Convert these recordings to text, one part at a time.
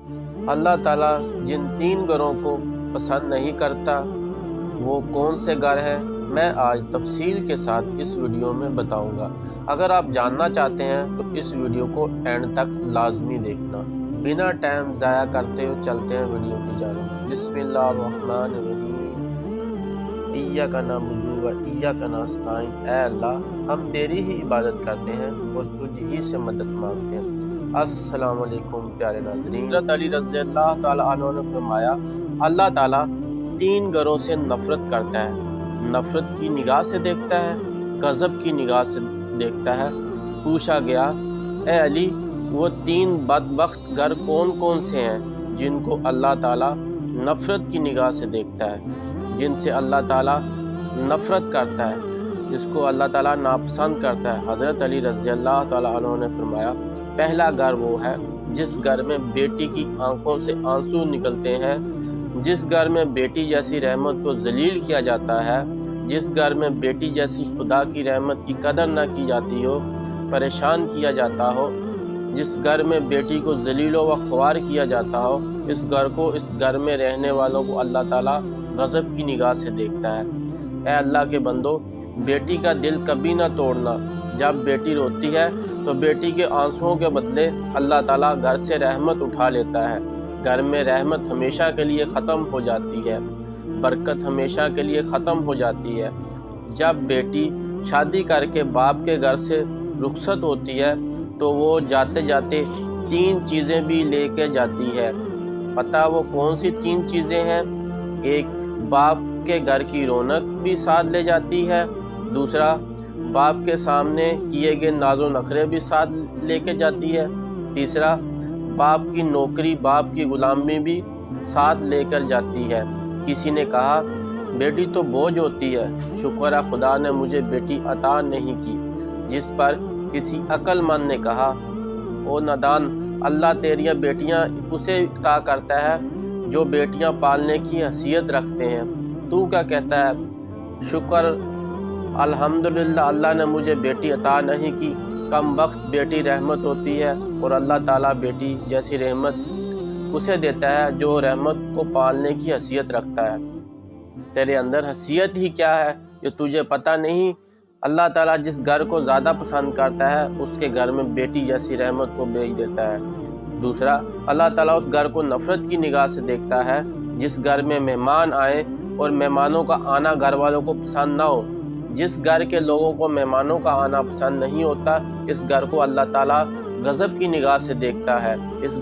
اللہ تعالیٰ جن 3 گھروں کو پسند نہیں کرتا وہ کون سے گھر ہیں، میں آج تفصیل کے ساتھ اس ویڈیو میں بتاؤں گا۔ اگر آپ جاننا چاہتے ہیں تو اس ویڈیو کو اینڈ تک لازمی دیکھنا۔ بنا ٹائم ضائع کرتے ہوئے چلتے ہیں ویڈیو کی جانب۔ بسم اللہ الرحمن الرحیم۔ ایاک نعبد و ایاک نستعین۔ اے اللہ، ہم تیری ہی عبادت کرتے ہیں اور تجھ ہی سے مدد مانگتے ہیں۔ السلام علیکم پیارے ناظرین۔ حضرت علی رضی اللہ تعالیٰ عنہ نے فرمایا، اللہ تعالیٰ 3 گھروں سے نفرت کرتا ہے۔ نفرت کی نگاہ سے دیکھتا ہے، غضب کی نگاہ سے دیکھتا ہے۔ پوچھا گیا، اے علی، وہ 3 بدبخت گھر کون کون سے ہیں جن کو اللہ تعالیٰ نفرت کی نگاہ سے دیکھتا ہے، جن سے اللہ تعالیٰ نفرت کرتا ہے، جس کو اللہ تعالیٰ ناپسند کرتا ہے؟ حضرت علی رضی اللہ تعالیٰ عنہ نے فرمایا، پہلا گھر وہ ہے جس گھر میں بیٹی کی آنکھوں سے آنسو نکلتے ہیں، جس گھر میں بیٹی جیسی رحمت کو ذلیل کیا جاتا ہے، جس گھر میں بیٹی جیسی خدا کی رحمت کی قدر نہ کی جاتی ہو، پریشان کیا جاتا ہو، جس گھر میں بیٹی کو ذلیل و خوار کیا جاتا ہو، اس گھر میں رہنے والوں کو اللہ تعالیٰ غضب کی نگاہ سے دیکھتا ہے۔ اے اللہ کے بندو، بیٹی کا دل کبھی نہ توڑنا۔ جب بیٹی روتی ہے تو بیٹی کے آنسوؤں کے بدلے اللہ تعالیٰ گھر سے رحمت اٹھا لیتا ہے۔ گھر میں رحمت ہمیشہ کے لیے ختم ہو جاتی ہے، برکت ہمیشہ کے لیے ختم ہو جاتی ہے۔ جب بیٹی شادی کر کے باپ کے گھر سے رخصت ہوتی ہے تو وہ جاتے جاتے 3 چیزیں بھی لے کے جاتی ہے۔ پتہ وہ کون سی 3 چیزیں ہیں؟ ایک، باپ کے گھر کی رونق بھی ساتھ لے جاتی ہے۔ دوسرا، باپ کے سامنے کیے گئے ناز و نخرے بھی ساتھ لے کے جاتی ہے۔ تیسرا، باپ کی نوکری، باپ کی غلامی بھی ساتھ لے کر جاتی ہے۔ کسی نے کہا، بیٹی تو بوجھ ہوتی ہے، شکر ہے خدا نے مجھے بیٹی عطا نہیں کی۔ جس پر کسی عقل مند نے کہا، او نادان، اللہ تیریاں بیٹیاں اسے عطا کرتا ہے جو بیٹیاں پالنے کی حیثیت رکھتے ہیں، تو کیا کہتا ہے؟ شکر الحمدللہ اللہ نے مجھے بیٹی عطا نہیں کی۔ کم وقت بیٹی رحمت ہوتی ہے اور اللہ تعالیٰ بیٹی جیسی رحمت اسے دیتا ہے جو رحمت کو پالنے کی حیثیت رکھتا ہے۔ تیرے اندر حیثیت ہی کیا ہے جو تجھے پتہ نہیں؟ اللہ تعالیٰ جس گھر کو زیادہ پسند کرتا ہے اس کے گھر میں بیٹی جیسی رحمت کو بھیج دیتا ہے۔ دوسرا، اللہ تعالیٰ اس گھر کو نفرت کی نگاہ سے دیکھتا ہے جس گھر میں مہمان آئیں اور مہمانوں کا آنا گھر والوں کو پسند نہ ہو۔ جس گھر کے لوگوں کو مہمانوں کا آنا پسند نہیں ہوتا، اس گھر کو اللہ تعالیٰ غضب کی نگاہ سے دیکھتا ہے۔ اس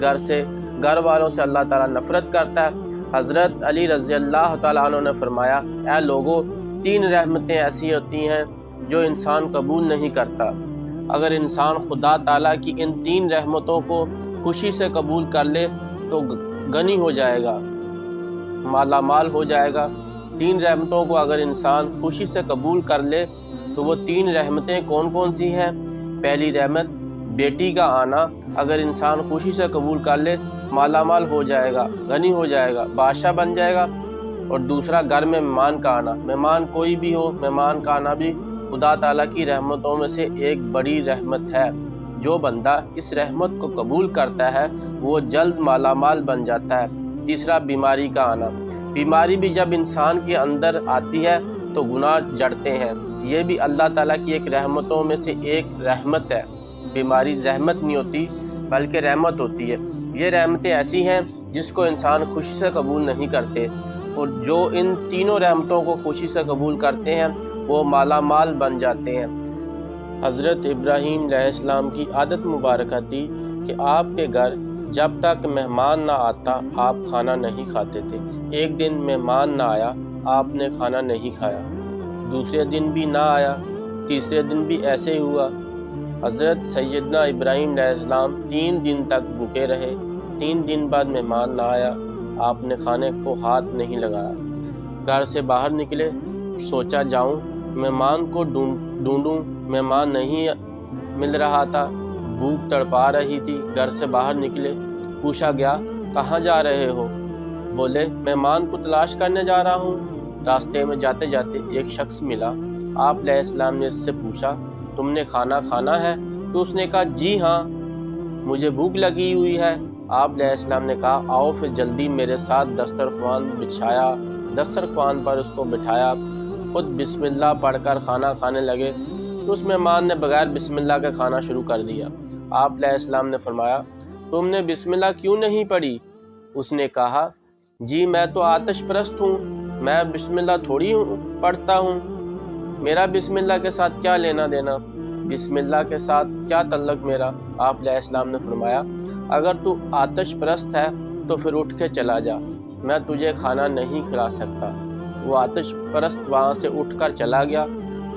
گھر والوں سے اللہ تعالیٰ نفرت کرتا ہے۔ حضرت علی رضی اللہ تعالیٰ عنہ نے فرمایا، اے لوگو، 3 رحمتیں ایسی ہوتی ہیں جو انسان قبول نہیں کرتا۔ اگر انسان خدا تعالیٰ کی ان 3 رحمتوں کو خوشی سے قبول کر لے تو غنی ہو جائے گا، مالا مال ہو جائے گا۔ 3 رحمتوں کو اگر انسان خوشی سے قبول کر لے تو وہ 3 رحمتیں کون کون سی ہیں؟ پہلی رحمت بیٹی کا آنا، اگر انسان خوشی سے قبول کر لے مالا مال ہو جائے گا، غنی ہو جائے گا، بادشاہ بن جائے گا۔ اور دوسرا، گھر میں مہمان کا آنا، مہمان کوئی بھی ہو، مہمان کا آنا بھی خدا تعالیٰ کی رحمتوں میں سے ایک بڑی رحمت ہے۔ جو بندہ اس رحمت کو قبول کرتا ہے وہ جلد مالا مال بن جاتا ہے۔ تیسرا، بیماری کا آنا، بیماری بھی جب انسان کے اندر آتی ہے تو گناہ جڑتے ہیں، یہ بھی اللہ تعالیٰ کی ایک رحمتوں میں سے ایک رحمت ہے۔ بیماری زحمت نہیں ہوتی بلکہ رحمت ہوتی ہے۔ یہ رحمتیں ایسی ہیں جس کو انسان خوشی سے قبول نہیں کرتے، اور جو ان تینوں رحمتوں کو خوشی سے قبول کرتے ہیں وہ مالا مال بن جاتے ہیں۔ حضرت ابراہیم علیہ السلام کی عادت مبارکہ تھی کہ آپ کے گھر جب تک مہمان نہ آتا آپ کھانا نہیں کھاتے تھے۔ ایک دن مہمان نہ آیا، آپ نے کھانا نہیں کھایا، دوسرے دن بھی نہ آیا، تیسرے دن بھی ایسے ہی ہوا۔ حضرت سیدنا ابراہیم علیہ السلام 3 دن تک بھوکے رہے۔ 3 دن بعد مہمان نہ آیا، آپ نے کھانے کو ہاتھ نہیں لگایا۔ گھر سے باہر نکلے، سوچا جاؤں مہمان کو ڈھونڈوں، مہمان نہیں مل رہا تھا، بھوک تڑپا رہی تھی۔ گھر سے باہر نکلے، پوچھا گیا کہاں جا رہے ہو؟ بولے مہمان کو تلاش کرنے جا رہا ہوں۔ راستے میں جاتے جاتے ایک شخص ملا، آپ علیہ السلام نے اس سے پوچھا تم نے کھانا کھانا ہے؟ تو اس نے کہا جی ہاں، مجھے بھوک لگی ہوئی ہے، آپ علیہ السلام نے کہا آؤ پھر جلدی میرے ساتھ دسترخوان بچھایا، دسترخوان پر اس کو بٹھایا، خود بسم اللہ پڑھ کر کھانا کھانے لگے تو اس مہمان نے بغیر بسم اللہ کے کھانا شروع کر دیا۔ آپ علیہ السلام نے فرمایا تم نے بسم اللہ کیوں نہیں پڑھی؟ اس نے کہا جی میں تو آتش پرست ہوں، میں بسم اللہ تھوڑی پڑھتا ہوں، میرا بسم اللہ کے ساتھ کیا لینا دینا، بسم اللہ کے ساتھ کیا تعلق میرا؟ آپ علیہ السلام نے فرمایا اگر تو آتش پرست ہے تو پھر اٹھ کے چلا جا، میں تجھے کھانا نہیں کھلا سکتا۔ وہ آتش پرست وہاں سے اٹھ کر چلا گیا۔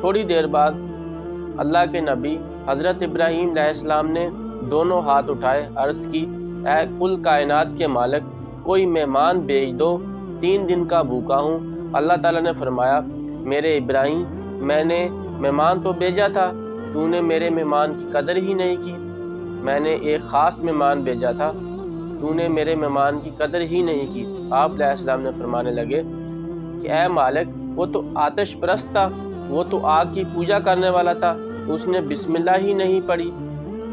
تھوڑی دیر بعد اللہ کے نبی حضرت ابراہیم علیہ السلام نے دونوں ہاتھ اٹھائے، عرض کی اے کل کائنات کے مالک کوئی مہمان بھیج دو، 3 دن کا بھوکا ہوں۔ اللہ تعالیٰ نے فرمایا میرے ابراہیم میں نے مہمان تو بھیجا تھا، تو نے میرے مہمان کی قدر ہی نہیں کی، میں نے ایک خاص مہمان بھیجا تھا، تو نے میرے مہمان کی قدر ہی نہیں کی۔ آپ علیہ السلام نے فرمانے لگے کہ اے مالک وہ تو آتش پرست تھا، وہ تو آگ کی پوجا کرنے والا تھا، اس نے بسم اللہ ہی نہیں پڑھی،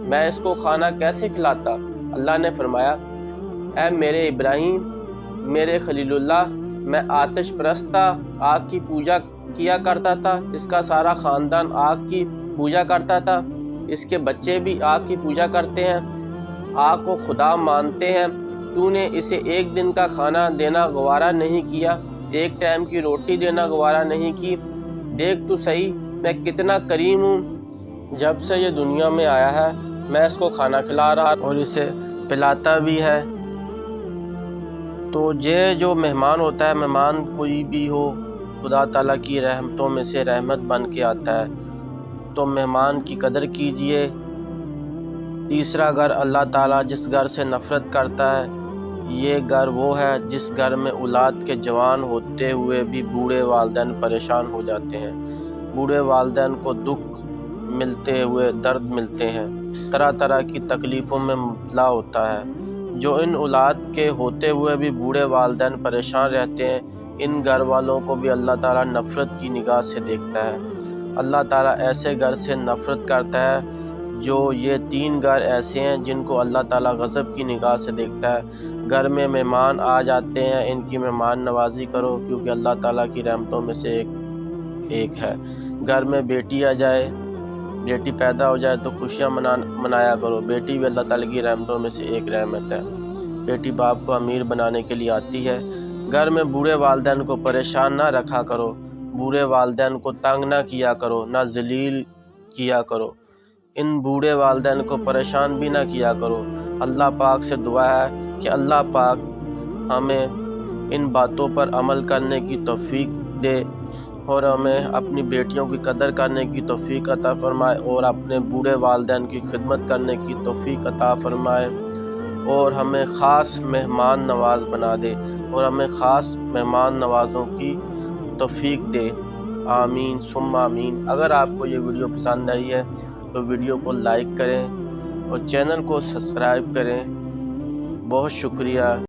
میں اس کو کھانا کیسے کھلاتا؟ اللہ نے فرمایا اے میرے ابراہیم میرے خلیل اللہ میں آتش پرست تھا، آگ کی پوجا کیا کرتا تھا، اس کا سارا خاندان آگ کی پوجا کرتا تھا، اس کے بچے بھی آگ کی پوجا کرتے ہیں، آگ کو خدا مانتے ہیں، تو نے اسے 1 دن کا کھانا دینا گوارا نہیں کیا، 1 ٹائم کی روٹی دینا گوارا نہیں کی، دیکھ تو صحیح میں کتنا کریم ہوں، جب سے یہ دنیا میں آیا ہے میں اس کو کھانا کھلا رہا اور اسے پلاتا بھی ہے۔ تو یہ جو مہمان ہوتا ہے، مہمان کوئی بھی ہو خدا تعالیٰ کی رحمتوں میں سے رحمت بن کے آتا ہے، تو مہمان کی قدر کیجئے۔ تیسرا گھر اللہ تعالیٰ جس گھر سے نفرت کرتا ہے، یہ گھر وہ ہے جس گھر میں اولاد کے جوان ہوتے ہوئے بھی بوڑھے والدین پریشان ہو جاتے ہیں، بوڑھے والدین کو دکھ ملتے ہوئے درد ملتے ہیں، طرح طرح کی تکلیفوں میں مبتلا ہوتا ہے۔ جو ان اولاد کے ہوتے ہوئے بھی بوڑھے والدین پریشان رہتے ہیں، ان گھر والوں کو بھی اللہ تعالیٰ نفرت کی نگاہ سے دیکھتا ہے۔ اللہ تعالیٰ ایسے گھر سے نفرت کرتا ہے جو یہ 3 گھر ایسے ہیں جن کو اللہ تعالیٰ غضب کی نگاہ سے دیکھتا ہے۔ گھر میں مہمان آ جاتے ہیں، ان کی مہمان نوازی کرو کیونکہ اللہ تعالیٰ کی رحمتوں میں سے ایک ہے۔ گھر میں بیٹی آ جائے، بیٹی پیدا ہو جائے تو خوشیاں منایا کرو، بیٹی بھی اللہ تعالیٰ کی رحمتوں میں سے ایک رحمت ہے۔ بیٹی باپ کو امیر بنانے کے لیے آتی ہے۔ گھر میں بوڑھے والدین کو پریشان نہ رکھا کرو، بوڑھے والدین کو تنگ نہ کیا کرو، نہ ذلیل کیا کرو، ان بوڑھے والدین کو پریشان بھی نہ کیا کرو۔ اللہ پاک سے دعا ہے کہ اللہ پاک ہمیں ان باتوں پر عمل کرنے کی توفیق دے اور ہمیں اپنی بیٹیوں کی قدر کرنے کی توفیق عطا فرمائے اور اپنے بوڑھے والدین کی خدمت کرنے کی توفیق عطا فرمائے اور ہمیں خاص مہمان نواز بنا دے اور ہمیں خاص مہمان نوازوں کی توفیق دے، آمین ثم آمین۔ اگر آپ کو یہ ویڈیو پسند آئی ہے تو ویڈیو کو لائک کریں اور چینل کو سبسکرائب کریں۔ بہت شکریہ۔